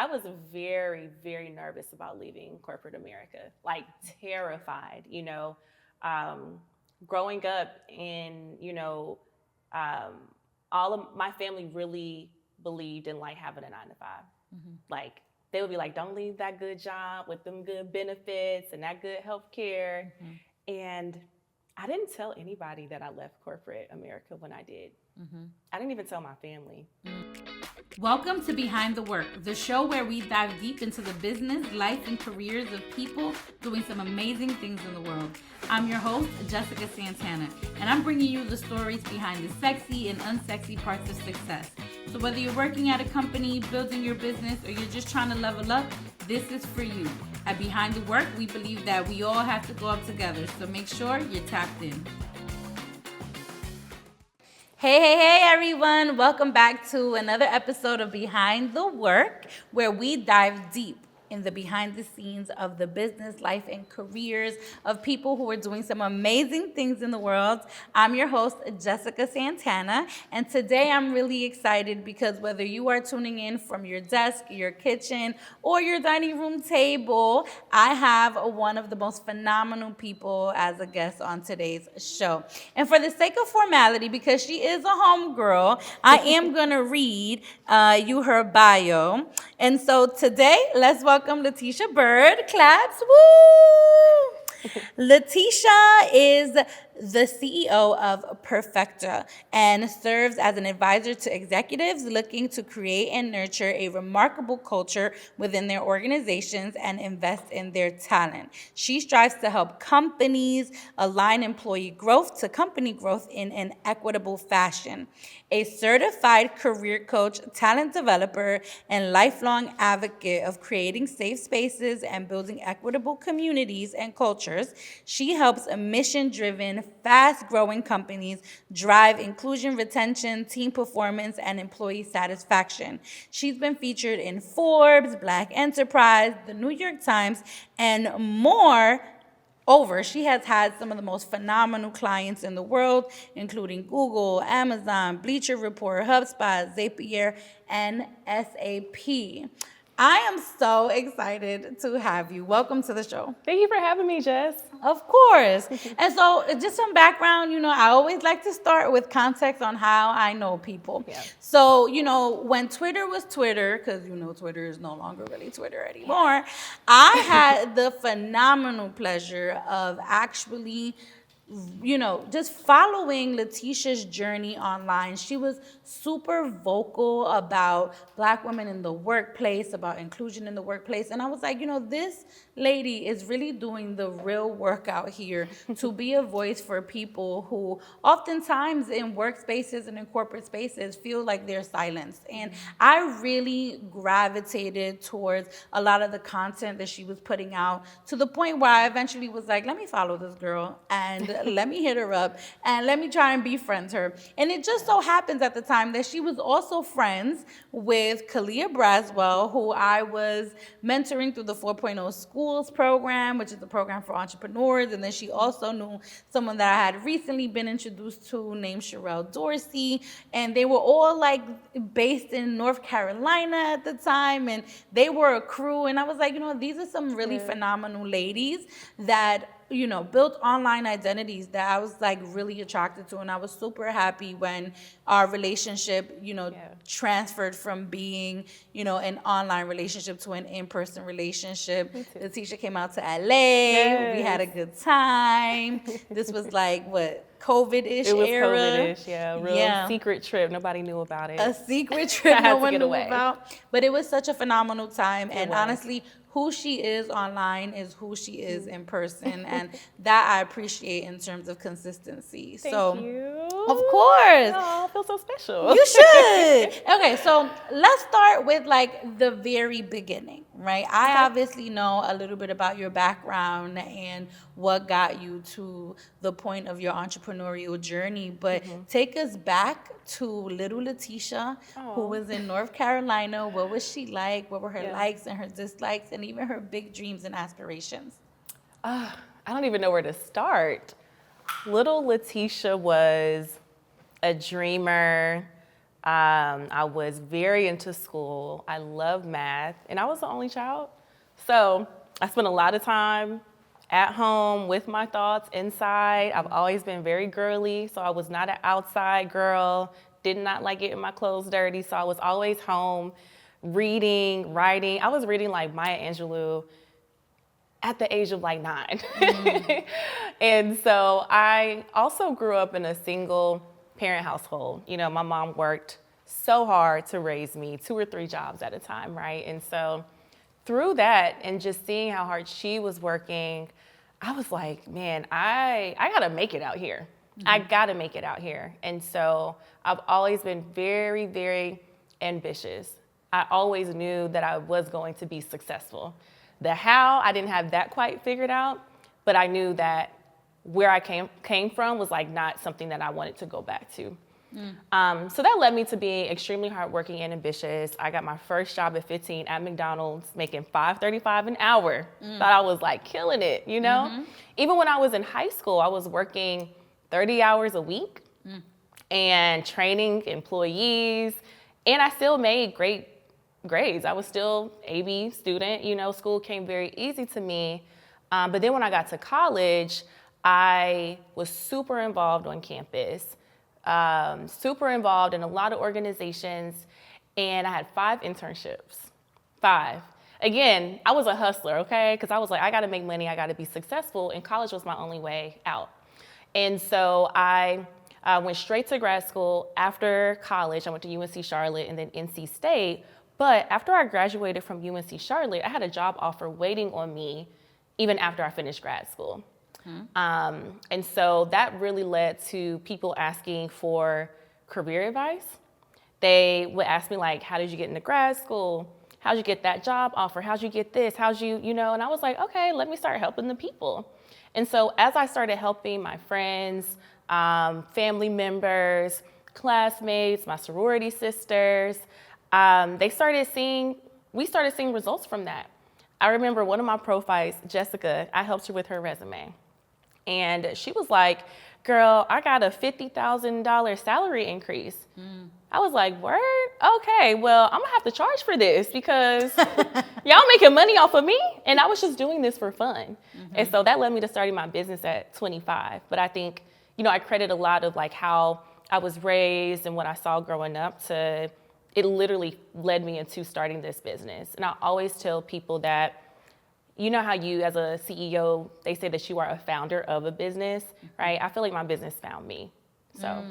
I was very, very nervous about leaving corporate America, like terrified, um, growing up in, um, all of my family really believed in like having a 9 to 5. Mm-hmm. Like they would be like, don't leave that good job with them good benefits and that good health care. Mm-hmm. And I didn't tell anybody that I left corporate America when I did. Mm-hmm. I didn't even tell my family. Welcome to Behind the Work, the show where we dive deep into the business, life, and careers of people doing some amazing things in the world. I'm your host, Jessica Santana, and I'm bringing you the stories behind the sexy and unsexy parts of success. So whether you're working at a company, building your business, or you're just trying to level up, this is for you. At Behind the Work, we believe that we all have to go up together, so make sure you're tapped in. Hey, everyone. Welcome back to another episode of Behind the Work, where we dive deep in the behind the scenes of the business, life, and careers of people who are doing some amazing things in the world. I'm your host, Jessica Santana, and today I'm really excited because whether you are tuning in from your desk, your kitchen, or your dining room table, I have one of the most phenomenal people as a guest on today's show. And for the sake of formality, because she is a homegirl, I am going to read you her bio. And so today, let's welcome Latesha Byrd. Claps, woo! Latesha is the CEO of Perfeqta and serves as an advisor to executives looking to create and nurture a remarkable culture within their organizations and invest in their talent. She strives to help companies align employee growth to company growth in an equitable fashion. A certified career coach, talent developer, and lifelong advocate of creating safe spaces and building equitable communities and cultures, she helps mission-driven, fast-growing companies drive inclusion, retention, team performance, and employee satisfaction. She's been featured in Forbes, Black Enterprise, the New York Times, and more. She has had some of the most phenomenal clients in the world, including Google, Amazon, Bleacher Report, HubSpot, Zapier, and SAP. I am so excited to have you. Welcome to the show. Thank you for having me, Jess. Of course. And so just some background, I always like to start with context on how I know people. Yeah. So, when Twitter was Twitter, because, Twitter is no longer really Twitter anymore, I had the phenomenal pleasure of actually just following Latesha's journey online. She was super vocal about Black women in the workplace, about inclusion in the workplace. And I was like, this lady is really doing the real work out here to be a voice for people who oftentimes in workspaces and in corporate spaces feel like they're silenced. And I really gravitated towards a lot of the content that she was putting out to the point where I eventually was like, let me follow this girl and let me hit her up and let me try and befriend her. And it just so happens at the time that she was also friends with Kalia Braswell, who I was mentoring through the 4.0 Schools program, which is the program for entrepreneurs. And then she also knew someone that I had recently been introduced to named Sherelle Dorsey. And they were all like based in North Carolina at the time. And they were a crew. And I was like, these are some really phenomenal ladies that built online identities that I was like really attracted to. And I was super happy when our relationship, transferred from being, an online relationship to an in-person relationship. Latesha came out to LA. Yes. We had a good time. This was like, what? COVID-ish It was era. COVID-ish, real secret trip. Nobody knew about it. A secret trip no one knew away. about. But it was such a phenomenal time. And honestly, who she is online is who she is in person. And that I appreciate in terms of consistency. Thank you. Of course. Oh, I feel so special. You should. Okay, so let's start with like the very beginning, right? I obviously know a little bit about your background and what got you to the point of your entrepreneurial journey, but take us back to little Latesha, who was in North Carolina. What was she like? What were her likes and her dislikes and even her big dreams and aspirations? I don't even know where to start. Little Latesha was a dreamer, I was very into school. I loved math, and I was the only child. So I spent a lot of time at home with my thoughts inside. I've always been very girly, so I was not an outside girl, did not like getting my clothes dirty, so I was always home reading, writing. I was reading like Maya Angelou at the age of like 9. And so I also grew up in a single parent household. You know, my mom worked so hard to raise me, 2 or 3 jobs at a time, right? And so through that and just seeing how hard she was working, I was like, man, I gotta make it out here. I gotta make it out here. And so I've always been very, very ambitious. I always knew that I was going to be successful. The how, I didn't have that quite figured out, but I knew that where I came from was like not something that I wanted to go back to. So that led me to being extremely hardworking and ambitious. I got my first job at 15 at McDonald's, making $5.35 an hour. Thought I was like killing it, you know? Even when I was in high school, I was working 30 hours a week and training employees, and I still made great grades. I was still AB student, you know, school came very easy to me. But then when I got to college, I was super involved on campus, super involved in a lot of organizations, and I had 5 internships, 5. Again, I was a hustler, okay? Because I was like, I gotta make money, I gotta be successful, and college was my only way out. And so I went straight to grad school. After college, I went to UNC Charlotte and then NC State. But after I graduated from UNC Charlotte, I had a job offer waiting on me even after I finished grad school. And so that really led to people asking for career advice. They would ask me like, how did you get into grad school? How'd you get that job offer? How'd you get this? How'd you, you know? And I was like, okay, let me start helping the people. And so as I started helping my friends, family members, classmates, my sorority sisters, we started seeing results from that. I remember one of my profiles, Jessica, I helped her with her resume. And she was like, girl, I got a $50,000 salary increase. I was like, word? Okay, well, I'm gonna have to charge for this because y'all making money off of me. And I was just doing this for fun. And so that led me to starting my business at 25. But I think, you know, I credit a lot of like how I was raised and what I saw growing up to, it literally led me into starting this business. And I always tell people that, you know how you as a CEO, they say that you are a founder of a business, right? I feel like my business found me, so.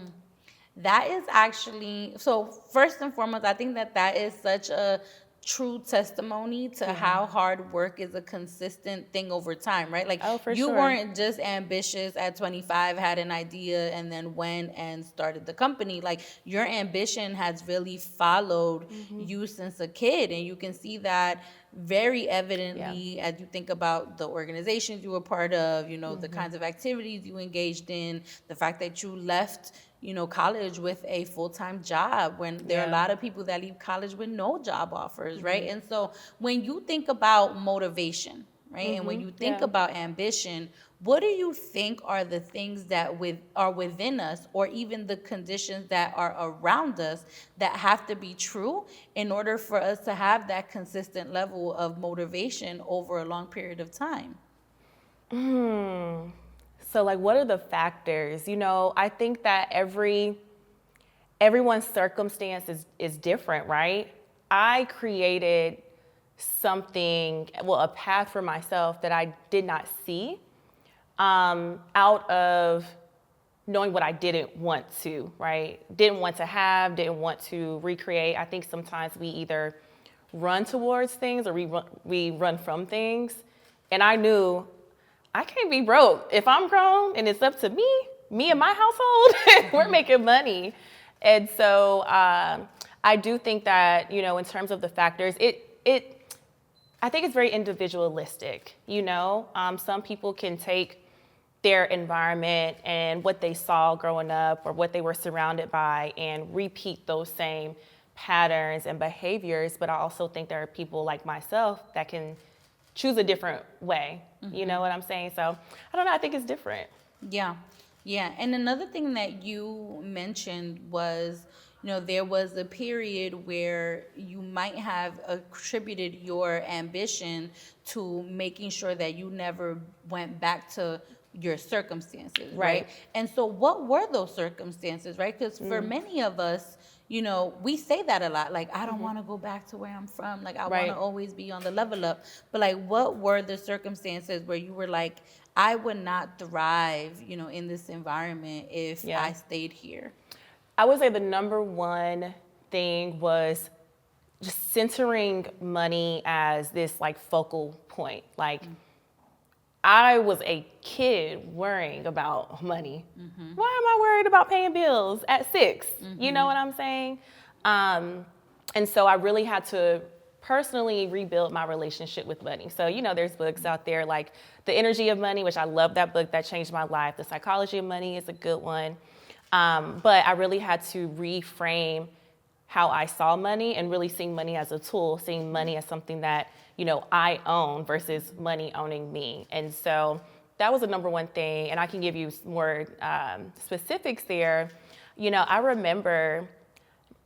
That is actually, so first and foremost, I think that is such a true testimony to how hard work is a consistent thing over time, right? Like you weren't just ambitious at 25, had an idea and then went and started the company. Like your ambition has really followed you since a kid, and you can see that very evidently as you think about the organizations you were part of, you know, the kinds of activities you engaged in, the fact that you left, you know, college with a full-time job when there are a lot of people that leave college with no job offers, right? And so when you think about motivation, right, and when you think about ambition, what do you think are the things that are within us, or even the conditions that are around us that have to be true in order for us to have that consistent level of motivation over a long period of time? So like, what are the factors? You know, I think that everyone's circumstance is different, right? I created something, well, a path for myself that I did not see out of knowing what I didn't want to, right? Didn't want to have, didn't want to recreate. I think sometimes we either run towards things or we run from things. And I knew I can't be broke. If I'm grown and it's up to me and my household, we're making money. And so I do think that, you know, in terms of the factors, I think it's very individualistic, you know? Some people can take their environment and what they saw growing up or what they were surrounded by and repeat those same patterns and behaviors. But I also think there are people like myself that can choose a different way. You know what I'm saying? So I don't know, I think it's different. Yeah. And another thing that you mentioned was, there was a period where you might have attributed your ambition to making sure that you never went back to your circumstances, right? Right. And so what were those circumstances, right? Because for many of us, we say that a lot. Like, I don't want to go back to where I'm from. Like, I want to Right. always be on the level up. But like, what were the circumstances where you were like, I would not thrive, in this environment if Yeah. I stayed here? I would say the number one thing was just centering money as this like focal point. Like, I was a kid worrying about money. Why am I worried about paying bills at 6? You know what I'm saying? And so I really had to personally rebuild my relationship with money. So, there's books out there like The Energy of Money, which I love that book. That changed my life. The Psychology of Money is a good one. But I really had to reframe how I saw money and really seeing money as a tool, seeing money as something that, I own versus money owning me. And so that was the number one thing. And I can give you more specifics there. I remember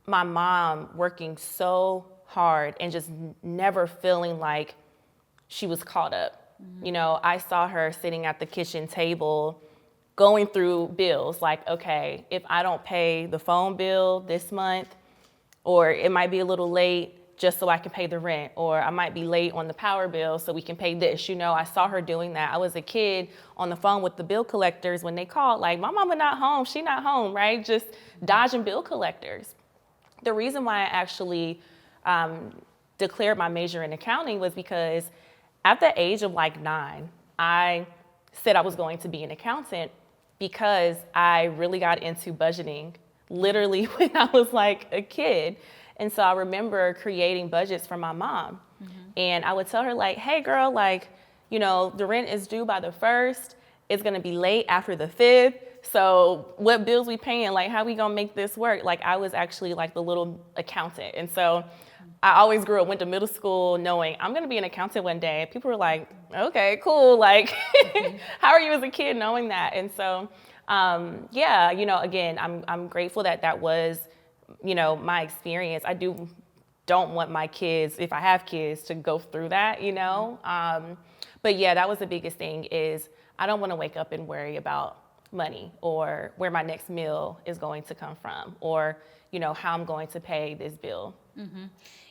my mom working so hard and just never feeling like she was caught up. I saw her sitting at the kitchen table going through bills like, okay, if I don't pay the phone bill this month, or it might be a little late just so I can pay the rent, or I might be late on the power bill so we can pay this. I saw her doing that. I was a kid on the phone with the bill collectors when they called, like, my mama not home, she not home, right? Just dodging bill collectors. The reason why I actually declared my major in accounting was because at the age of like 9, I said I was going to be an accountant because I really got into budgeting literally when I was like a kid. And so I remember creating budgets for my mom. And I would tell her like, hey girl, like, the rent is due by the 1st. It's gonna be late after the 5th. So what bills we paying? Like, how we gonna make this work? Like, I was actually like the little accountant. And so I always went to middle school knowing I'm gonna be an accountant one day. People were like, okay, cool. Like, how are you as a kid knowing that? And so, again, I'm grateful that was, my experience. Don't want my kids, if I have kids, to go through that, But yeah, that was the biggest thing is I don't want to wake up and worry about money or where my next meal is going to come from or, how I'm going to pay this bill.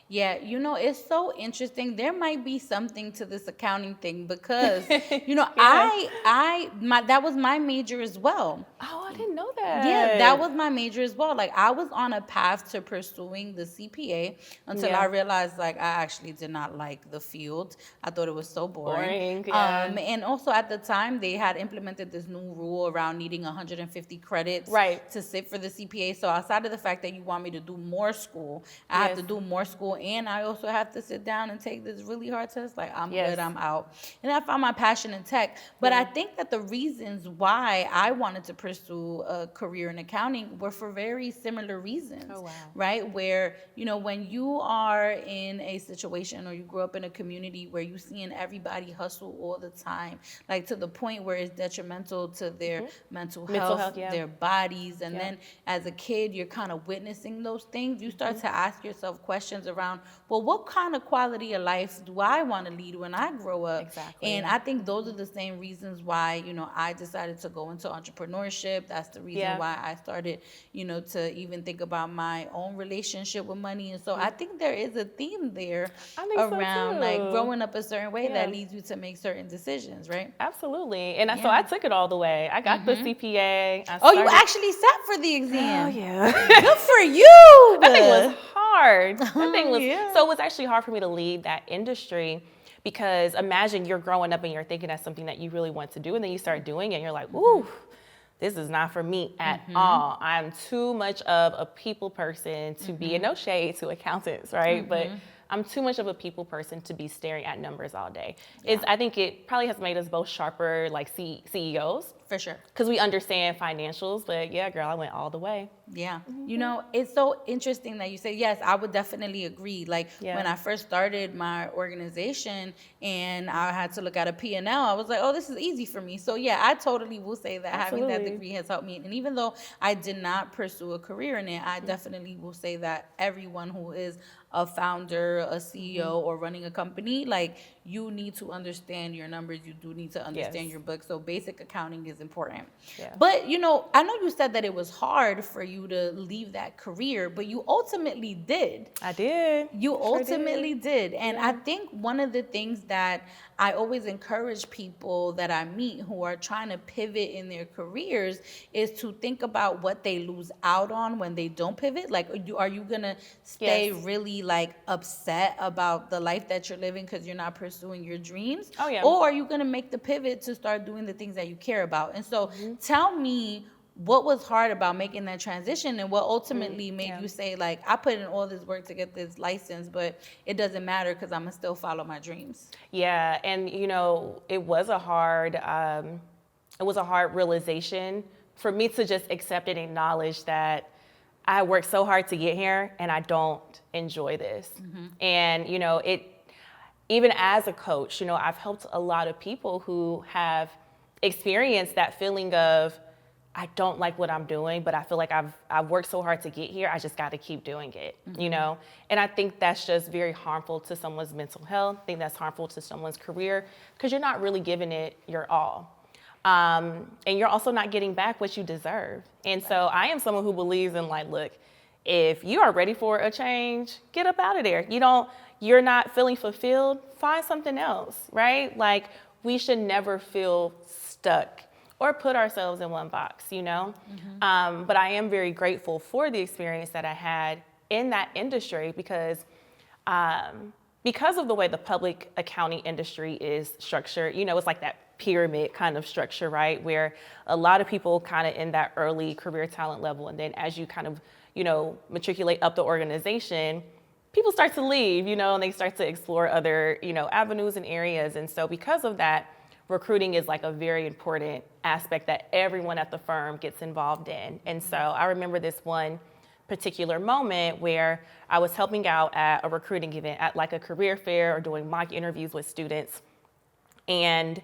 Yeah, it's so interesting. There might be something to this accounting thing because, that was my major as well. Oh, I didn't know that. Yeah, that was my major as well. Like, I was on a path to pursuing the CPA until I realized, like, I actually did not like the field. I thought it was so boring. Yeah. And also at the time, they had implemented this new rule around needing 150 credits to sit for the CPA. So outside of the fact that you want me to do more school, I have to do more school, and I also have to sit down and take this really hard test. Like, I'm good, I'm out. And I found my passion in tech. But I think that the reasons why I wanted to pursue a career in accounting were for very similar reasons. Oh, wow. Right? Where, when you are in a situation or you grow up in a community where you're seeing everybody hustle all the time, like to the point where it's detrimental to their mental health, their bodies. And then as a kid, you're kind of witnessing those things. You start to ask yourself questions around, well, what kind of quality of life do I want to lead when I grow up? Exactly. And I think those are the same reasons why, I decided to go into entrepreneurship. That's the reason why I started, to even think about my own relationship with money. And so I think there is a theme there around like growing up a certain way that leads you to make certain decisions, right? Absolutely. And so I took it all the way. I got the CPA. You actually sat for the exam. Oh, yeah. Good for you. That thing was hard. So it was actually hard for me to leave that industry because imagine you're growing up and you're thinking that's something that you really want to do, and then you start doing it and you're like, ooh, this is not for me at all. I'm too much of a people person to be, and no shade to accountants, right? But I'm too much of a people person to be staring at numbers all day. I think it probably has made us both sharper, like CEOs. For sure. Because we understand financials, but yeah, girl, I went all the way. Yeah. You know, it's so interesting that you say, yes, I would definitely agree. Like Yeah. when I first started my organization and I had to look at a P&L, I was like, oh, this is easy for me. So yeah, I totally will say that having that Absolutely. degree has helped me. And even though I did not pursue a career in it, I definitely will say that everyone who is a founder, a CEO, or running a company, like you need to understand your numbers. You do need to understand Yes. your books. So basic accounting is important. Yeah. But you know, I know you said that it was hard for you to leave that career, but you ultimately did. I did. You Sure ultimately did. did. And I Yeah. think one of the things that I always encourage people that I meet who are trying to pivot in their careers is to think about what they lose out on when they don't pivot. Like, are you going to stay Yes. really like upset about the life that you're living because you're not pursuing your dreams? Oh, yeah. Or are you going to make the pivot to start doing the things that you care about? And so tell me, what was hard about making that transition and what ultimately made Yeah. you say, like, I put in all this work to get this license, but it doesn't matter because I'm gonna still follow my dreams? Yeah, and it was a hard realization for me to just accept and acknowledge that I worked so hard to get here and I don't enjoy this. And it even as a coach, I've helped a lot of people who have experienced that feeling of I don't like what I'm doing, but I feel like I've worked so hard to get here. I just got to keep doing it. And I think that's just very harmful to someone's mental health. I think that's harmful to someone's career because you're not really giving it your all. And you're also not getting back what you deserve. And so I am someone who believes in like, look, if you are ready for a change, get up out of there. You're not feeling fulfilled, find something else, right? Like we should never feel stuck or put ourselves in one box. But I am very grateful for the experience that I had in that industry because of the way the public accounting industry is structured, it's like that pyramid kind of structure, right? Where a lot of people kind of in that early career talent level. And then as you kind of, matriculate up the organization, people start to leave, and they start to explore other, avenues and areas. And so because of that, recruiting is like a very important aspect that everyone at the firm gets involved in. And so I remember this one particular moment where I was helping out at a recruiting event at like a career fair or doing mock interviews with students. And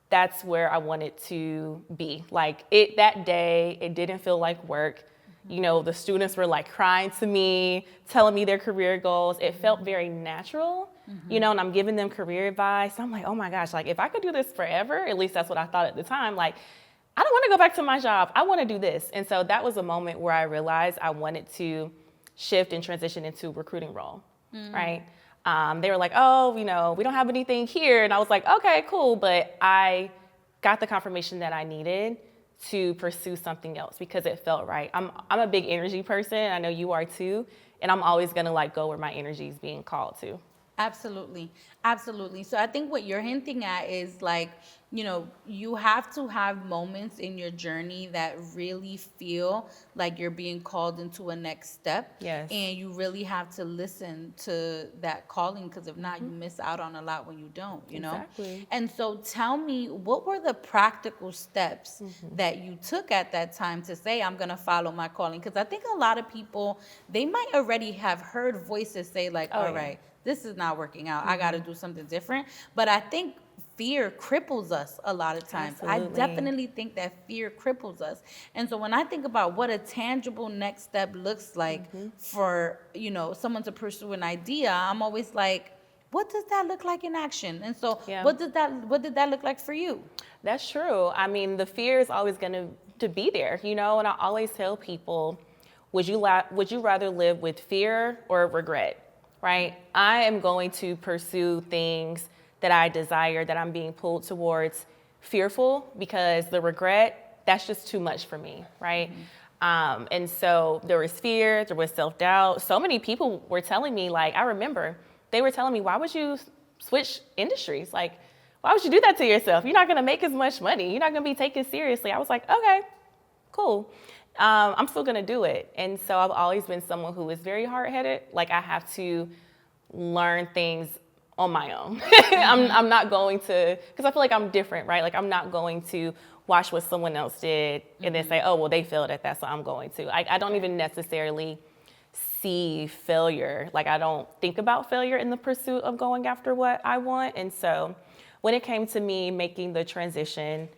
that's where I wanted to be. Like that day, it didn't feel like work. The students were like crying to me, telling me their career goals. It felt very natural, and I'm giving them career advice. I'm like, oh my gosh, like if I could do this forever, at least that's what I thought at the time. Like, I don't want to go back to my job. I want to do this. And so that was a moment where I realized I wanted to shift and transition into a recruiting role, right? They were like, oh, we don't have anything here. And I was like, okay, cool. But I got the confirmation that I needed to pursue something else because it felt right. I'm a big energy person. I know you are too. And I'm always going to like go where my energy is being called to. Absolutely. Absolutely. So I think what you're hinting at is like, you have to have moments in your journey that really feel like you're being called into a next step. Yes. And you really have to listen to that calling because if not, you miss out on a lot when you don't, Exactly. And so tell me, what were the practical steps that you took at that time to say, I'm going to follow my calling? Because I think a lot of people, they might already have heard voices say like, all right, this is not working out. I got to do something different. But I think fear cripples us a lot of times. Absolutely. I definitely think that fear cripples us. And so when I think about what a tangible next step looks like for, someone to pursue an idea, I'm always like, what does that look like in action? And so what did that look like for you? That's true. I mean, the fear is always going to be there, and I always tell people, would you rather live with fear or regret? Right? I am going to pursue things that I desire, that I'm being pulled towards fearful because the regret, that's just too much for me, right? And so there was fear, there was self-doubt. So many people were telling me, like, I remember they were telling me, why would you switch industries? Like, why would you do that to yourself? You're not going to make as much money. You're not going to be taken seriously. I was like, okay, cool. I'm still going to do it. And so I've always been someone who is very hard-headed. Like I have to learn things on my own. I'm not going to, because I feel like I'm different, right? Like I'm not going to watch what someone else did and then say, oh, well, they failed at that, so I'm going to. I don't even necessarily see failure. Like I don't think about failure in the pursuit of going after what I want. And so when it came to me making the transition,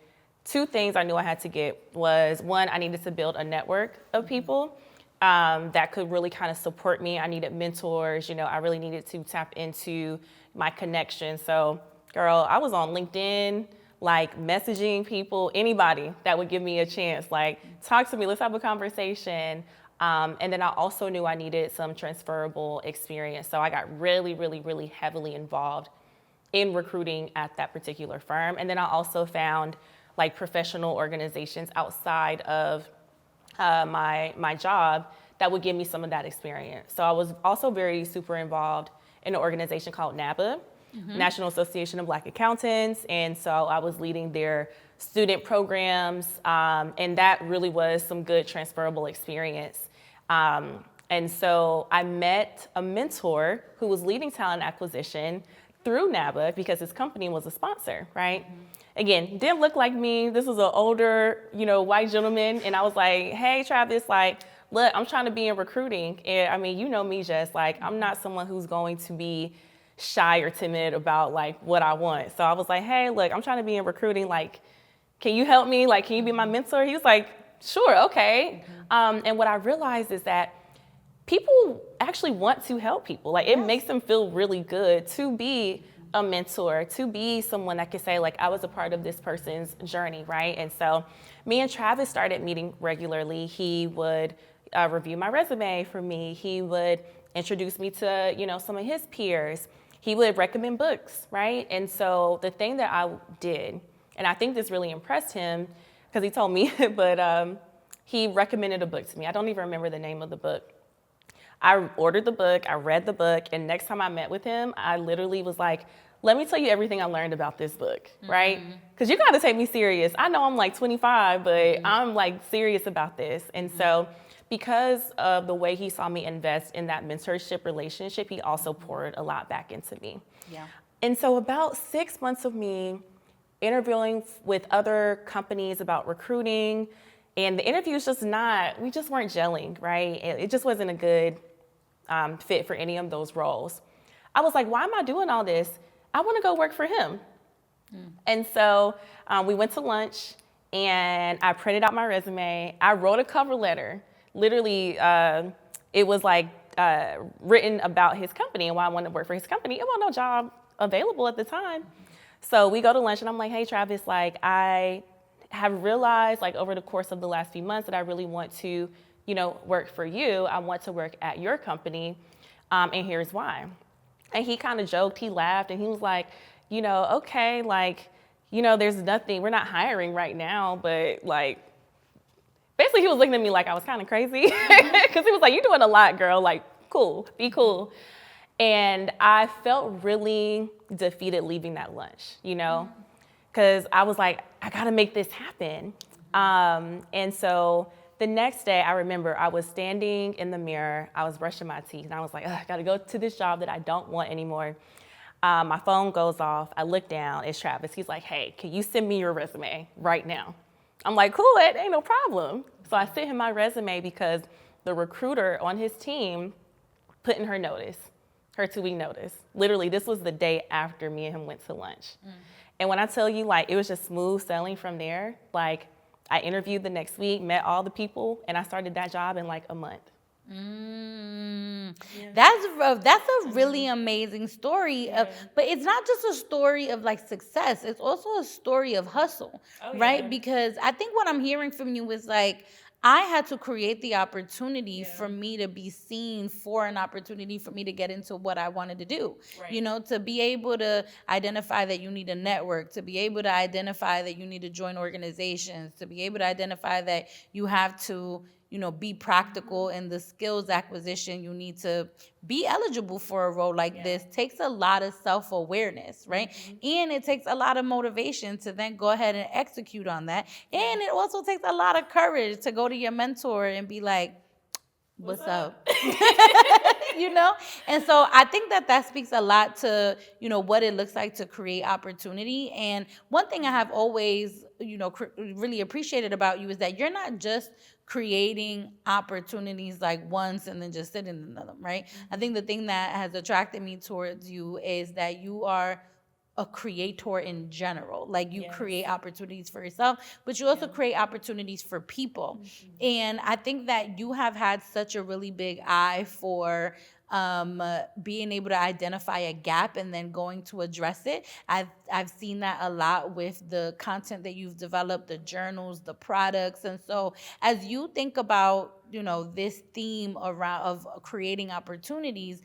two things I knew I had to get was one, I needed to build a network of people that could really kind of support me. I needed mentors. You know, I really needed to tap into my connection. So, girl, I was on LinkedIn, like messaging people, anybody that would give me a chance, like talk to me, let's have a conversation. And then I also knew I needed some transferable experience. So I got really, really, really heavily involved in recruiting at that particular firm. And then I also found like professional organizations outside of my job that would give me some of that experience. So I was also very super involved in an organization called NABA, National Association of Black Accountants. And so I was leading their student programs, and that really was some good transferable experience. And so I met a mentor who was leading talent acquisition through NABA because his company was a sponsor, right? Again, didn't look like me. This was an older, white gentleman. And I was like, hey, Travis, like, look, I'm trying to be in recruiting. And I mean, you know me, Jess, like, I'm not someone who's going to be shy or timid about like what I want. So I was like, hey, look, I'm trying to be in recruiting. Like, can you help me? Like, can you be my mentor? He was like, sure, okay. And what I realized is that people actually want to help people. Like, it makes them feel really good to be a mentor, to be someone that could say, like, I was a part of this person's journey, right? And so me and Travis started meeting regularly. He would review my resume for me. He would introduce me to, some of his peers. He would recommend books, right? And so the thing that I did, and I think this really impressed him because he told me, but he recommended a book to me. I don't even remember the name of the book. I ordered the book, I read the book, and next time I met with him, I literally was like, let me tell you everything I learned about this book, right? Because you got to take me serious. I know I'm like 25, but I'm like serious about this. And so because of the way he saw me invest in that mentorship relationship, he also poured a lot back into me. Yeah. And so about 6 months of me interviewing with other companies about recruiting, and the interviews we just weren't gelling, right? It just wasn't a good fit for any of those roles. I was like, why am I doing all this? I want to go work for him. And so we went to lunch and I printed out my resume. I wrote a cover letter. Literally, it was like written about his company and why I wanted to work for his company. It wasn't no job available at the time. So we go to lunch and I'm like, hey, Travis, like I have realized like over the course of the last few months that I really want to, work for you. I want to work at your company, and here's why. And he kind of joked, he laughed, and he was like, okay, like, there's nothing, we're not hiring right now, but like, basically he was looking at me like I was kind of crazy because he was like, you're doing a lot, girl, like, cool, be cool. And I felt really defeated leaving that lunch, because I was like, I gotta make this happen. And so the next day, I remember I was standing in the mirror, I was brushing my teeth, and I was like, I gotta go to this job that I don't want anymore. My phone goes off, I look down, it's Travis. He's like, hey, can you send me your resume right now? I'm like, cool, it ain't no problem. So I sent him my resume because the recruiter on his team put in her 2-week notice. Literally, this was the day after me and him went to lunch. And when I tell you, like, it was just smooth sailing from there. Like, I interviewed the next week, met all the people, and I started that job in like a month. That's a really amazing story but it's not just a story of like success, it's also a story of hustle, right? Because I think what I'm hearing from you is like, I had to create the opportunity for me to be seen, for an opportunity for me to get into what I wanted to do. Right. To be able to identify that you need a network, to be able to identify that you need to join organizations, to be able to identify that you have to, be practical in the skills acquisition you need to be eligible for a role like this takes a lot of self-awareness, right? And it takes a lot of motivation to then go ahead and execute on that. And it also takes a lot of courage to go to your mentor and be like, what's up? You know? And so I think that speaks a lot to, what it looks like to create opportunity. And one thing I have always, really appreciated about you is that you're not just creating opportunities like once and then just sitting in them, right? I think the thing that has attracted me towards you is that you are a creator in general. Like you create opportunities for yourself, but you also create opportunities for people. And I think that you have had such a really big eye for being able to identify a gap and then going to address it. I've seen that a lot with the content that you've developed, the journals, the products. And so as you think about, this theme around of creating opportunities,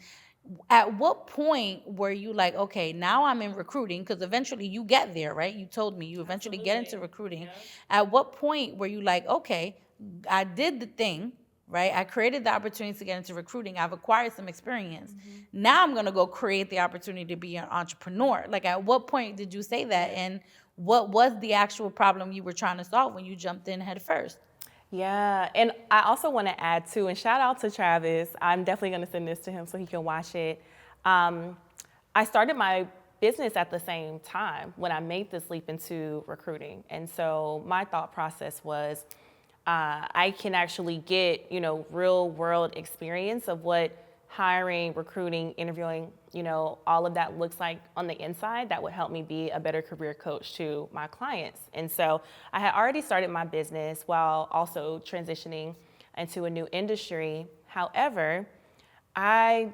at what point were you like, okay, now I'm in recruiting? Because eventually you get there, right? You told me you eventually get into recruiting. Yep. At what point were you like, okay, I did the thing, right? I created the opportunity to get into recruiting. I've acquired some experience. Now I'm going to go create the opportunity to be an entrepreneur. Like, at what point did you say that? And what was the actual problem you were trying to solve when you jumped in head first? Yeah, and I also want to add too, and shout out to Travis. I'm definitely going to send this to him so he can watch it. I started my business at the same time when I made this leap into recruiting. And so my thought process was I can actually get, real world experience of what hiring, recruiting, interviewing, all of that looks like on the inside. That would help me be a better career coach to my clients. And so I had already started my business while also transitioning into a new industry. However, I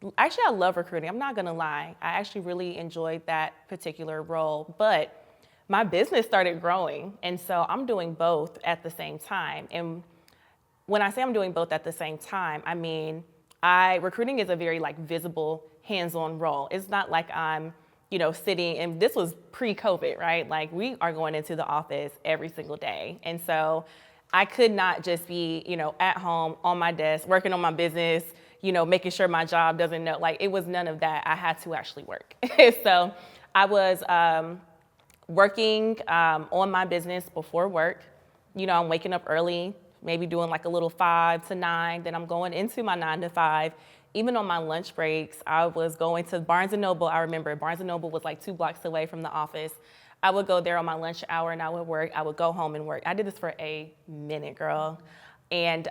love recruiting. I'm not going to lie. I actually really enjoyed that particular role, but my business started growing. And so I'm doing both at the same time. And when I say I'm doing both at the same time, I mean, recruiting is a very visible, hands-on role. It's not like I'm, sitting, and this was pre-COVID, right? Like, we are going into the office every single day. And so I could not just be, at home on my desk, working on my business, making sure my job doesn't know, it was none of that. I had to actually work. So I was working on my business before work. I'm waking up early, maybe doing a little 5 to 9, then I'm going into my 9 to 5. Even on my lunch breaks, I was going to Barnes & Noble. I remember Barnes & Noble was 2 blocks away from the office. I would go there on my lunch hour and I would work. I would go home and work. I did this for a minute, girl. And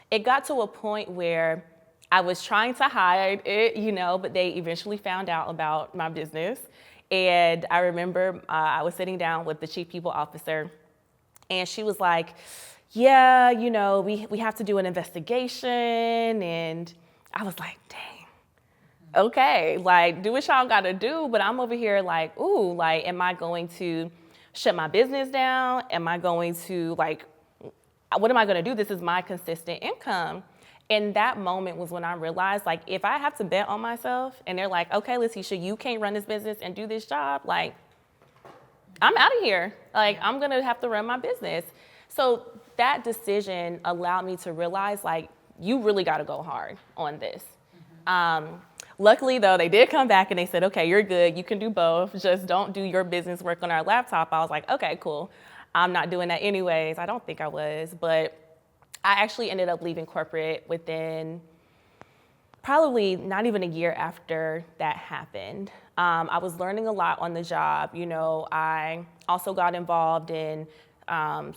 it got to a point where I was trying to hide it, but they eventually found out about my business. And I remember I was sitting down with the chief people officer, and she was like, yeah, we have to do an investigation. And I was like, dang, okay, do what y'all gotta do. But I'm over here am I going to shut my business down? Am I going to what am I gonna do? This is my consistent income. And that moment was when I realized, if I have to bet on myself and they're like, okay, Latesha, you can't run this business and do this job, I'm out of here. I'm gonna have to run my business. So that decision allowed me to realize, you really gotta go hard on this. Luckily, though, they did come back and they said, okay, you're good. You can do both. Just don't do your business work on our laptop. I was like, okay, cool. I'm not doing that anyways. I don't think I was, but I actually ended up leaving corporate within probably not even a year after that happened. I was learning a lot on the job. I also got involved in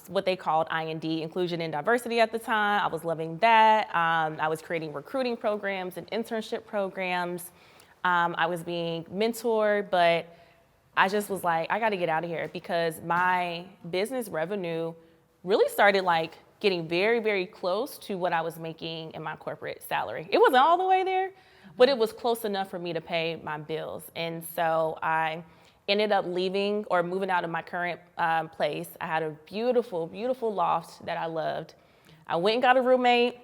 what they called IND, Inclusion and Diversity at the time. I was loving that. I was creating recruiting programs and internship programs. I was being mentored, but I just was like, I gotta get out of here, because my business revenue really started getting very, very close to what I was making in my corporate salary. It wasn't all the way there, but it was close enough for me to pay my bills. And so I ended up leaving or moving out of my current place. I had a beautiful, beautiful loft that I loved. I went and got a roommate.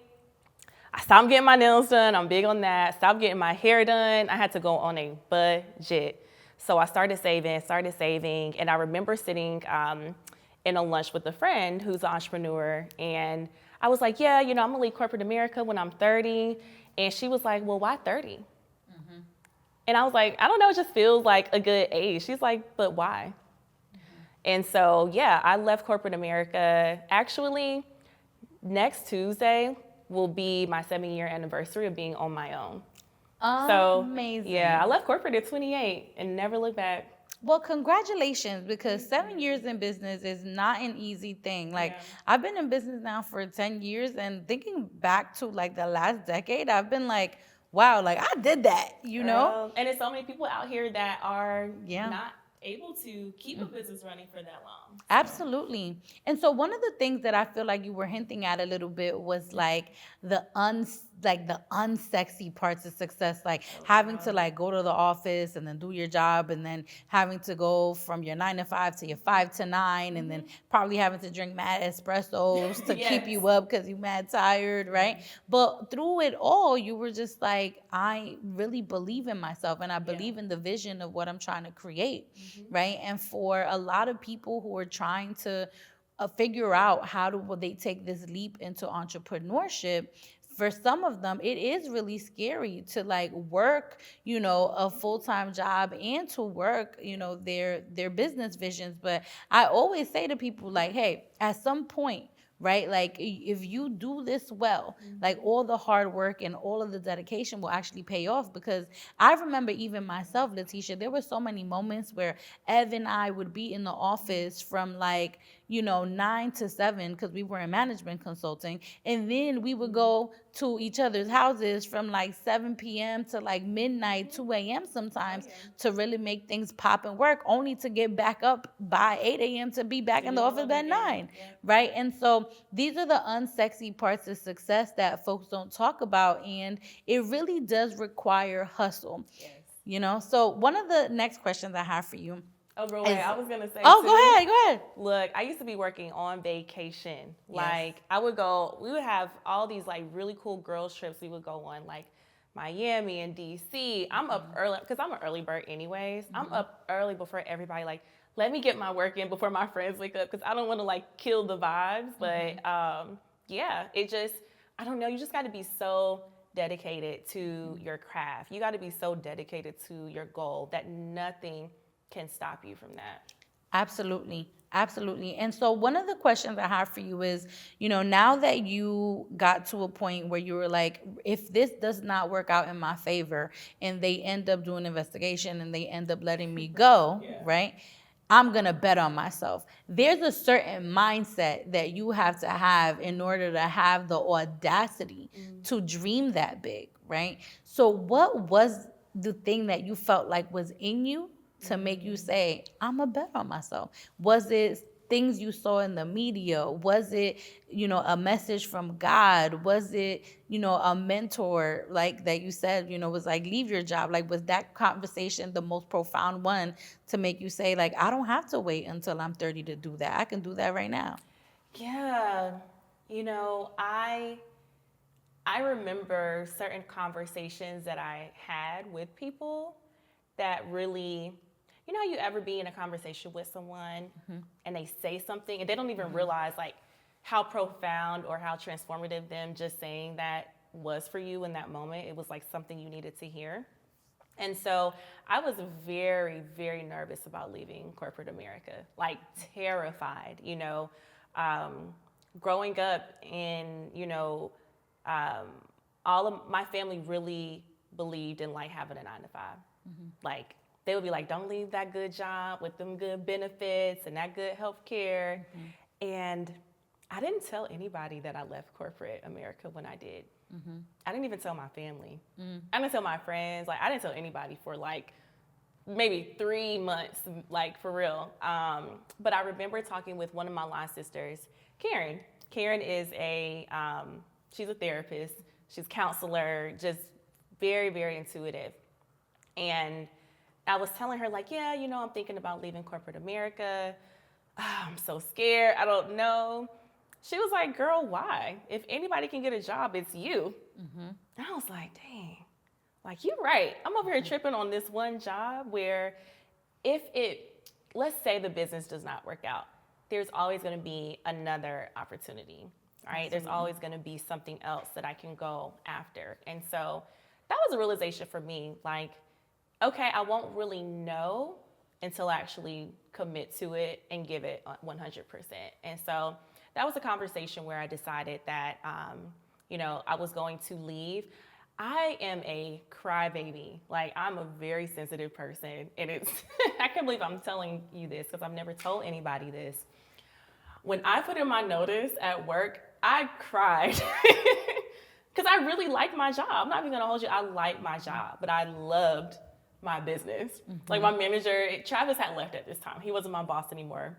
I stopped getting my nails done. I'm big on that. Stopped getting my hair done. I had to go on a budget. So I started saving. And I remember sitting in a lunch with a friend who's an entrepreneur. And I was like, yeah, I'm gonna leave corporate America when I'm 30. And she was like, well, why 30? And I was like, I don't know, it just feels like a good age. She's like, but why? And so, yeah, I left corporate America. Actually, next Tuesday, will be my 7-year anniversary of being on my own. So, Amazing. yeah, I left corporate at 28 and never looked back. Well, congratulations, because 7 years in business is not an easy thing. Like, Yeah. I've been in business now for 10 years, and thinking back to like the last decade, I've been like, wow, like I did that, you know? And there's so many people out here that are Yeah. not able to keep a business running for that long. Absolutely. And so one of the things that I feel like you were hinting at a little bit was like the unsexy parts of success, like having to like go to the office and then do your job, and then having to go from your 9 to 5 to your 5 to 9, and then probably having to drink mad espressos to keep Yes. you up because you're mad tired, right? But through it all, you were just like, I really believe in myself, and I believe in the vision of what I'm trying to create, right? And for a lot of people who are trying to figure out how will they take this leap into entrepreneurship, for some of them it is really scary to like work, a full-time job and to work, their business visions. But I always say to people like, hey, at some point, right, like if you do this well, like all the hard work and all of the dedication will actually pay off. Because I remember even myself, Latesha, there were so many moments where Ev and I would be in the office from like 9 to 7, because we were in management consulting, and then we would go to each other's houses from like 7 p.m. to like midnight, 2 a.m. sometimes, to really make things pop and work, only to get back up by 8 a.m. to be back in the office by 9, right? And so these are the unsexy parts of success that folks don't talk about, and it really does require hustle. So one of the next questions I have for you. Oh, bro, wait, I was going to say, Oh, too, go ahead. Look, I used to be working on vacation. Yes. Like, we would have all these, like, really cool girls trips we would go on, like Miami and D.C. I'm up early, because I'm an early bird anyways. I'm up early before everybody, like, let me get my work in before my friends wake up, because I don't want to, like, kill the vibes. But, yeah, I don't know, you just got to be so dedicated to your craft. You got to be so dedicated to your goal that nothing can stop you from that. Absolutely. And so one of the questions I have for you is, now that you got to a point where you were like, if this does not work out in my favor and they end up doing investigation and they end up letting me go, right? I'm going to bet on myself. There's a certain mindset that you have to have in order to have the audacity to dream that big, right? So what was the thing that you felt like was in you to make you say, I'm a bet on myself? Was it things you saw in the media? Was it, a message from God? Was it, a mentor, like that you said, was like, leave your job? Like, was that conversation the most profound one to make you say, like, I don't have to wait until I'm 30 to do that. I can do that right now? Yeah. I remember certain conversations that I had with people that really, how you ever be in a conversation with someone and they say something and they don't even realize like how profound or how transformative them just saying that was for you in that moment. It was like something you needed to hear. And so I was very, very nervous about leaving corporate America, like terrified, growing up in, all of my family really believed in like having a 9 to 5. Like, they would be like, don't leave that good job with them good benefits and that good health care. And I didn't tell anybody that I left corporate America when I did. I didn't even tell my family. I didn't tell my friends. Like, I didn't tell anybody for like maybe 3 months, like for real. But I remember talking with one of my line sisters, Karen. Karen is she's a therapist. She's a counselor, just very, very intuitive. And I was telling her, like, yeah, I'm thinking about leaving corporate America. I'm so scared. I don't know. She was like, girl, why? If anybody can get a job, it's you. And I was like, dang, like, you're right. I'm over here tripping on this one job where let's say the business does not work out, there's always going to be another opportunity, right? Absolutely. There's always going to be something else that I can go after. And so that was a realization for me, like, okay, I won't really know until I actually commit to it and give it 100%. And so that was a conversation where I decided that I was going to leave. I am a crybaby. Like, I'm a very sensitive person. And it's, I can't believe I'm telling you this because I've never told anybody this. When I put in my notice at work, I cried because I really like my job. I'm not even gonna hold you. I like my job, but I loved my business. Like, my manager, Travis had left at this time. He wasn't my boss anymore.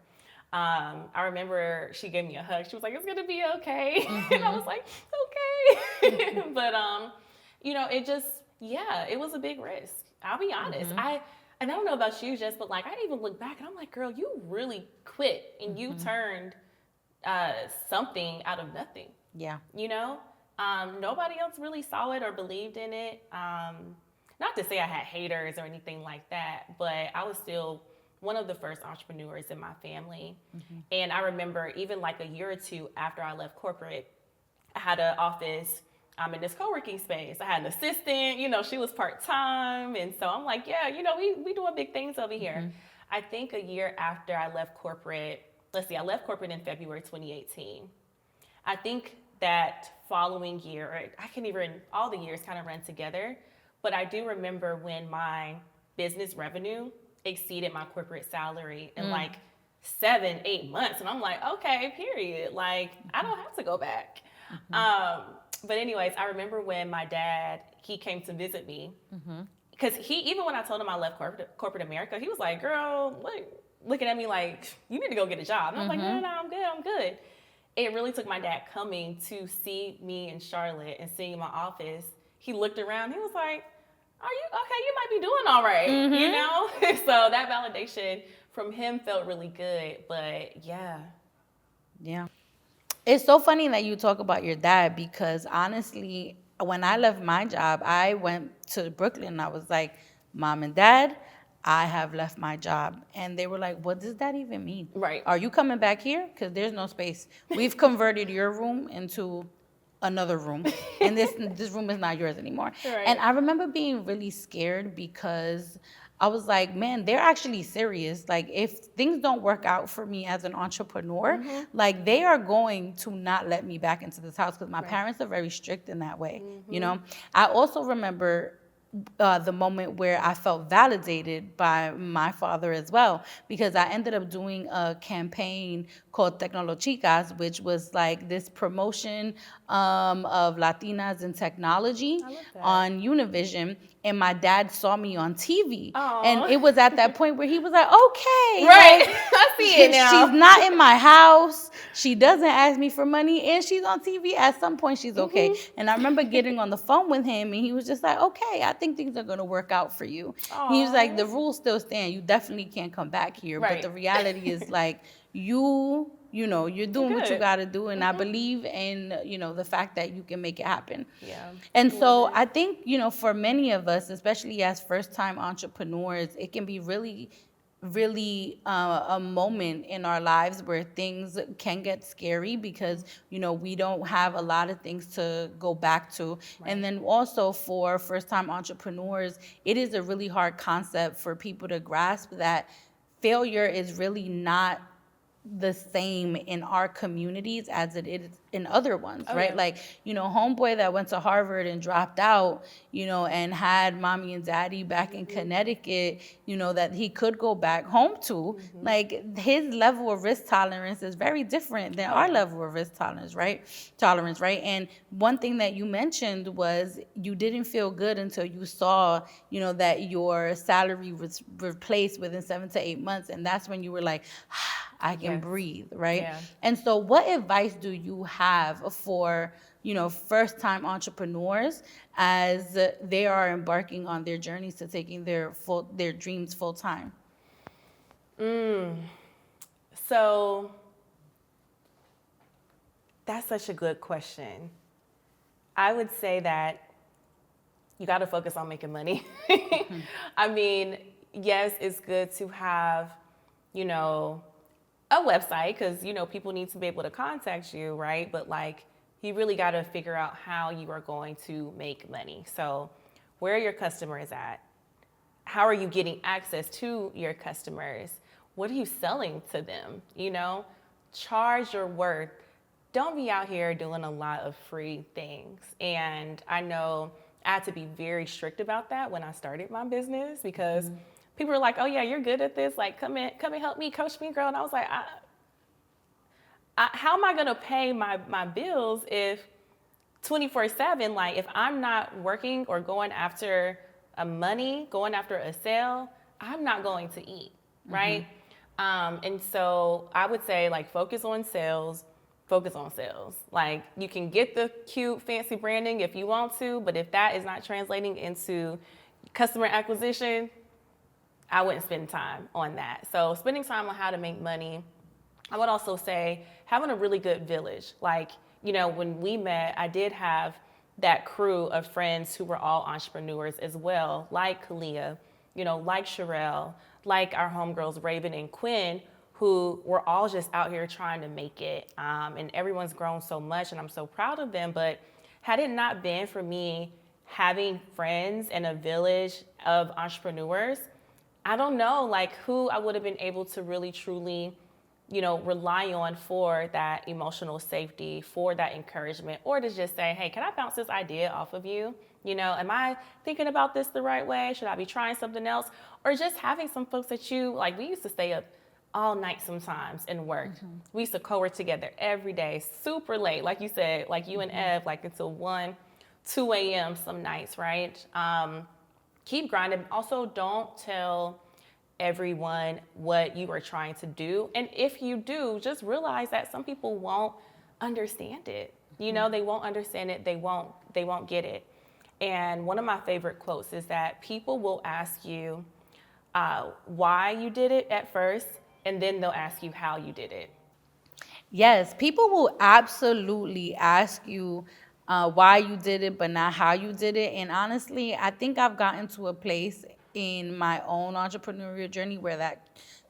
I remember she gave me a hug. She was like, "It's gonna be okay," and I was like, "Okay." But it just, yeah, it was a big risk. I'll be honest. And I don't know about you, Jess, but like, I even look back and I'm like, girl, you really quit and you turned something out of nothing. Yeah. Nobody else really saw it or believed in it. Not to say I had haters or anything like that, but I was still one of the first entrepreneurs in my family. And I remember even like a year or two after I left corporate, I had an office in this co-working space. I had an assistant, she was part-time. And so I'm like, yeah, we doing big things over here. I think a year after I left corporate, I left corporate in February 2018. I think that following year, I can't even, all the years kind of run together, but I do remember when my business revenue exceeded my corporate salary in like 7-8 months. And I'm like, okay, period. Like, I don't have to go back. But anyways, I remember when my dad, he came to visit me, because even when I told him I left corporate America, he was like, girl, looking at me like, you need to go get a job. And I'm like, no, I'm good. It really took my dad coming to see me in Charlotte and seeing my office. He looked around, he was like, are you okay? You might be doing all right, So that validation from him felt really good, but yeah. Yeah. It's so funny that you talk about your dad, because honestly, when I left my job, I went to Brooklyn and I was like, Mom and Dad, I have left my job. And they were like, what does that even mean? Right. Are you coming back here? Because there's no space. We've converted your room into another room, and this room is not yours anymore. Right. And I remember being really scared because I was like, man, they're actually serious. Like, if things don't work out for me as an entrepreneur, like, they are going to not let me back into this house, because my parents are very strict in that way. I also remember the moment where I felt validated by my father as well, because I ended up doing a campaign called Tecnolochicas, which was like this promotion of Latinas in technology on Univision. And my dad saw me on TV. Aww. And it was at that point where he was like, okay. Right. Like, I see it now. She's not in my house. She doesn't ask me for money. And she's on TV. At some point, she's okay. And I remember getting on the phone with him, and he was just like, okay, I think things are going to work out for you. Aww. He was like, the rules still stand. You definitely can't come back here. Right. But the reality is, like, you're doing what you got to do. And I believe in, the fact that you can make it happen. Yeah. And so I think, for many of us, especially as first-time entrepreneurs, it can be really, really a moment in our lives where things can get scary, because, we don't have a lot of things to go back to. Right. And then also for first-time entrepreneurs, it is a really hard concept for people to grasp that failure is really not the same in our communities as it is in other ones, right? Yeah. Like, homeboy that went to Harvard and dropped out, and had mommy and daddy back in Connecticut, that he could go back home to, like, his level of risk tolerance is very different than our level of risk tolerance, right? And one thing that you mentioned was you didn't feel good until you saw, that your salary was replaced within 7 to 8 months. And that's when you were like, I can breathe, right? Yeah. And so what advice do you have for, first-time entrepreneurs as they are embarking on their journeys to taking their dreams full-time? So that's such a good question. I would say that you got to focus on making money. I mean, yes, it's good to have, a website, because, people need to be able to contact you, right? But like, you really got to figure out how you are going to make money. So where are your customers at? How are you getting access to your customers? What are you selling to them? Charge your worth. don't be out here doing a lot of free things. And I know I had to be very strict about that when I started my business because people were like, "Oh yeah, you're good at this. Like, come and help me, coach me, girl." And I was like, how am I gonna pay my bills if 24/7, like if I'm not working or going after a money, going after a sale, I'm not going to eat, right? And so I would say like focus on sales, focus on sales. Like you can get the cute fancy branding if you want to, but if that is not translating into customer acquisition, I wouldn't spend time on that. So spending time on how to make money. I would also say having a really good village. Like, you know, when we met, I did have that crew of friends who were all entrepreneurs as well, like Kalia, you know, like Sherelle, like our homegirls Raven and Quinn, who were all just out here trying to make it. And everyone's grown so much, and I'm so proud of them. But had it not been for me having friends and a village of entrepreneurs, I don't know, like who I would have been able to really truly, you know, rely on for that emotional safety, for that encouragement, or to just say, hey, can I bounce this idea off of you? You know, am I thinking about this the right way? Should I be trying something else? Or just having some folks that you, like we used to stay up all night sometimes and work. We used to co-work together every day, super late, like you said, like you and Ev, like until 1, 2 a.m. some nights, right? Keep grinding. Also, don't tell everyone what you are trying to do. And if you do, just realize that some people won't understand it. You know, they won't understand it. They won't get it. And one of my favorite quotes is that people will ask you why you did it at first, and then they'll ask you how you did it. Yes, people will absolutely ask you why you did it, but not how you did it. And honestly, I think I've gotten to a place in my own entrepreneurial journey where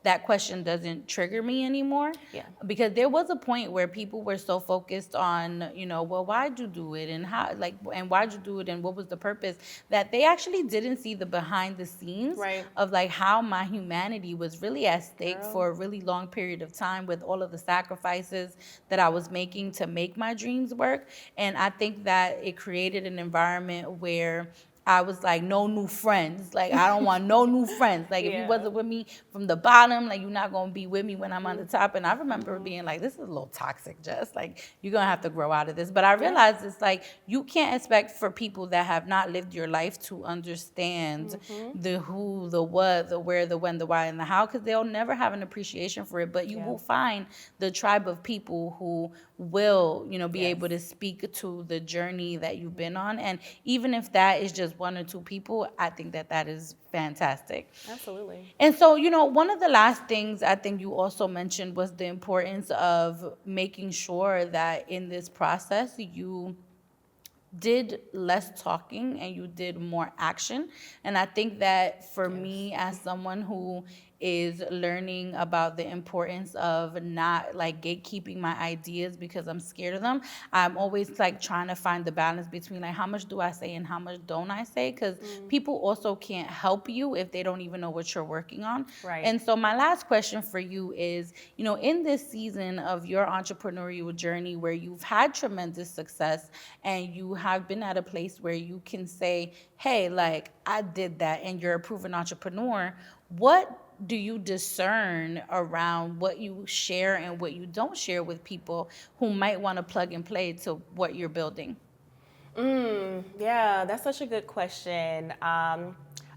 that question doesn't trigger me anymore. Yeah. Because there was a point where people were so focused on, well, why'd you do it and how, like, and why'd you do it and what was the purpose, that they actually didn't see the behind the scenes Right. of like how my humanity was really at stake Girl. for a really long period of time with all of the sacrifices that I was making to make my dreams work. And I think that it created an environment where I was like, no new friends. Like, I don't want no new friends. Like, if you Yeah. wasn't with me from the bottom, like, you're not going to be with me when I'm on the top. And I remember being like, this is a little toxic, Jess. Like, you're going to have to grow out of this. But I realized it's like, you can't expect for people that have not lived your life to understand the who, the what, the where, the when, the why, and the how, because they'll never have an appreciation for it. But you will find the tribe of people who will, be able to speak to the journey that you've been on. And even if that is just one or two people, I think that is fantastic. Absolutely. And so, one of the last things I think you also mentioned was the importance of making sure that in this process you did less talking and you did more action. And I think that for me, as someone who is learning about the importance of not like gatekeeping my ideas because I'm scared of them, I'm always like trying to find the balance between like how much do I say and how much don't I say, because people also can't help you if they don't even know what you're working on. Right. And so my last question for you is, in this season of your entrepreneurial journey where you've had tremendous success and you have been at a place where you can say, hey, like I did that, and you're a proven entrepreneur, what do you discern around what you share and what you don't share with people who might want to plug and play to what you're building? Yeah, that's such a good question. I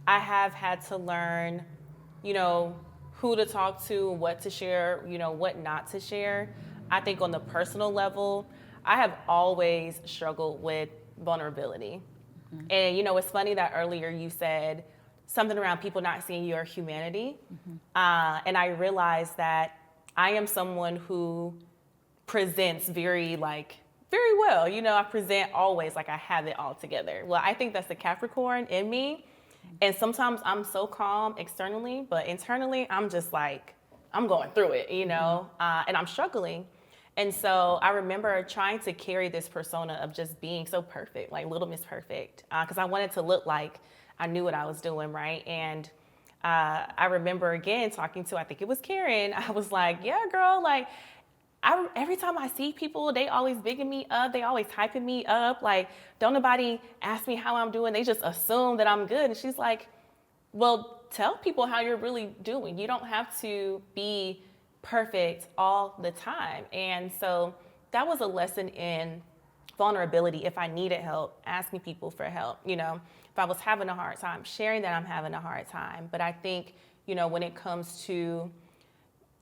have had to learn, who to talk to, what to share, what not to share. I think on the personal level, I have always struggled with vulnerability. And, it's funny that earlier you said something around people not seeing your humanity. And I realized that I am someone who presents very well. I present always like I have it all together. Well, I think that's the Capricorn in me. And sometimes I'm so calm externally, but internally I'm just like, I'm going through it, and I'm struggling. And so I remember trying to carry this persona of just being so perfect, like Little Miss Perfect, because I wanted to look like I knew what I was doing, right? And I remember again talking to, I think it was Karen. I was like, yeah, girl, like every time I see people, they always bigging me up. They always hyping me up. Like, don't nobody ask me how I'm doing. They just assume that I'm good. And she's like, well, tell people how you're really doing. You don't have to be perfect all the time. And so that was a lesson in vulnerability. If I needed help, asking people for help, if I was having a hard time, sharing that I'm having a hard time. But I think, when it comes to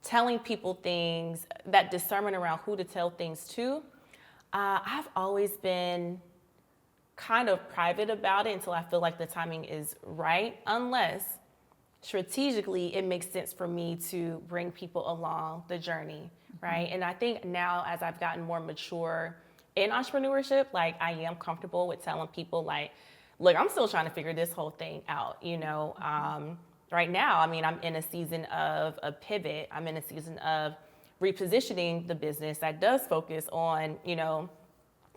telling people things, that discernment around who to tell things to, I've always been kind of private about it until I feel like the timing is right, unless strategically it makes sense for me to bring people along the journey, right? And I think now, as I've gotten more mature in entrepreneurship, like, I am comfortable with telling people, like, look, I'm still trying to figure this whole thing out, right now, I mean, I'm in a season of a pivot. I'm in a season of repositioning the business that does focus on,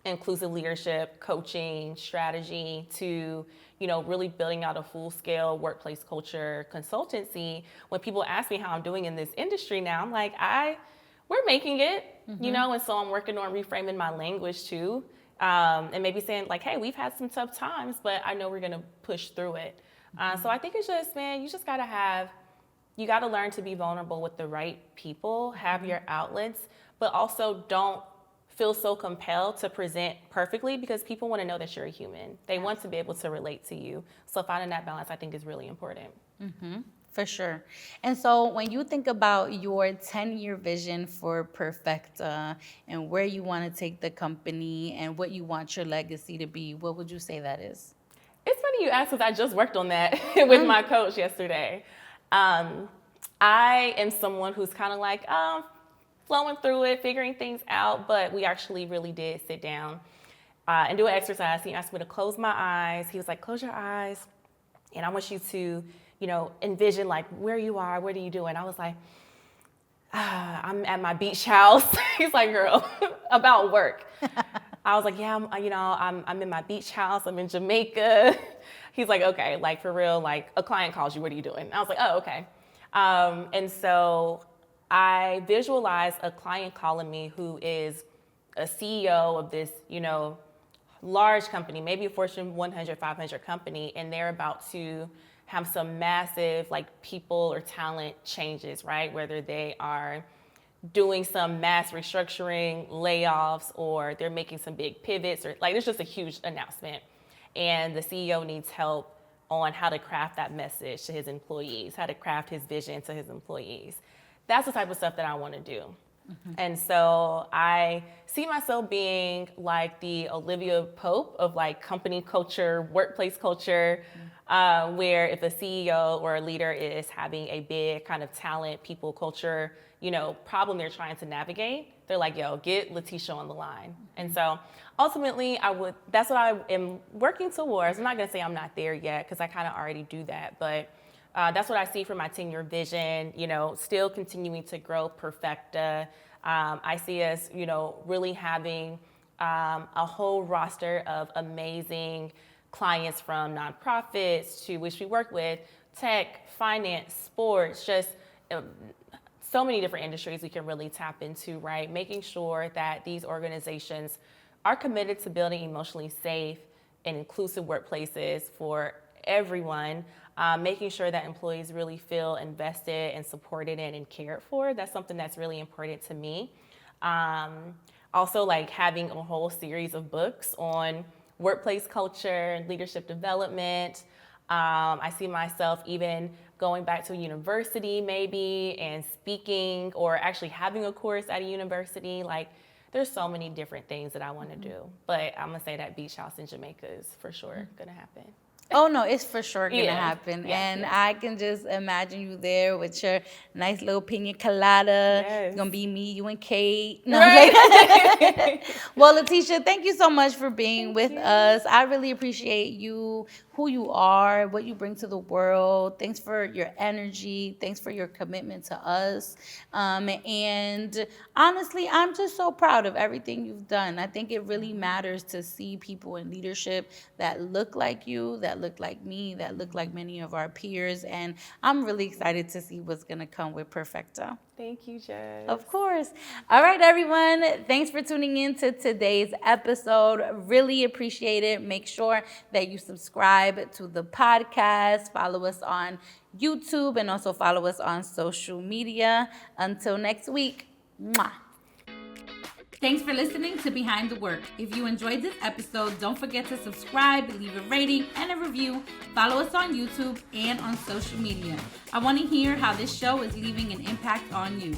inclusive leadership, coaching, strategy, to, really building out a full-scale workplace culture consultancy. When people ask me how I'm doing in this industry now, I'm like, we're making it, and so I'm working on reframing my language too, and maybe saying, like, hey, we've had some tough times, but I know we're gonna push through it. So I think it's just, man, you got to learn to be vulnerable with the right people, have your outlets, but also don't feel so compelled to present perfectly, because people want to know that you're a human. They want to be able to relate to you. So finding that balance, I think, is really important. For sure. And so when you think about your 10-year vision for Perfeqta and where you want to take the company and what you want your legacy to be, what would you say that is? It's funny you ask, because I just worked on that with my coach yesterday. I am someone who's kind of like flowing through it, figuring things out, but we actually really did sit down and do an exercise. He asked me to close my eyes. He was like, close your eyes, and I want you to, envision, like, where you are, what are you doing? I was like, I'm at my beach house. He's like, girl, about work. I was like, yeah, I'm in my beach house. I'm in Jamaica. He's like, okay, like, for real, like, a client calls you, what are you doing? I was like, oh, okay. And so I visualized a client calling me who is a CEO of this, large company, maybe a Fortune 100, 500 company, and they're about to have some massive, like, people or talent changes, right? Whether they are doing some mass restructuring, layoffs, or they're making some big pivots, or, like, there's just a huge announcement. And the CEO needs help on how to craft that message to his employees, how to craft his vision to his employees. That's the type of stuff that I want to do. And so I see myself being like the Olivia Pope of, like, company culture, workplace culture, where if a CEO or a leader is having a big kind of talent, people, culture, problem they're trying to navigate, they're like, yo, get Latesha on the line. And so ultimately that's what I am working towards. I'm not gonna say I'm not there yet, because I kind of already do that, but that's what I see for my 10-year vision, still continuing to grow Perfeqta. I see us, really having a whole roster of amazing clients, from nonprofits to which we work with, tech, finance, sports, just so many different industries we can really tap into, right? Making sure that these organizations are committed to building emotionally safe and inclusive workplaces for everyone, making sure that employees really feel invested and supported in and cared for. That's something that's really important to me. Also, like, having a whole series of books on workplace culture and leadership development. I see myself even going back to a university maybe and speaking, or actually having a course at a university. Like, there's so many different things that I want to do. But I'm going to say that beach house in Jamaica is for sure going to happen. Oh, no, it's for sure going to Yeah. happen. Yeah, And yeah. I can just imagine you there with your nice little pina colada. Yes. It's going to be me, you, and Kate. No, Right. well, Latesha, thank you so much for being with you. us. I really appreciate you, who you are, what you bring to the world. Thanks for your energy. Thanks for your commitment to us. And honestly, I'm just so proud of everything you've done. I think it really matters to see people in leadership that look like you, that that look like me, that look like many of our peers. And I'm really excited to see what's going to come with Perfeqta. Thank you, Jess. Of course. All right, everyone. Thanks for tuning in to today's episode. Really appreciate it. Make sure that you subscribe to the podcast, follow us on YouTube, and also follow us on social media. Until next week. Mwah. Thanks for listening to Behind the Work. If you enjoyed this episode, don't forget to subscribe, leave a rating and a review. Follow us on YouTube and on social media. I want to hear how this show is leaving an impact on you.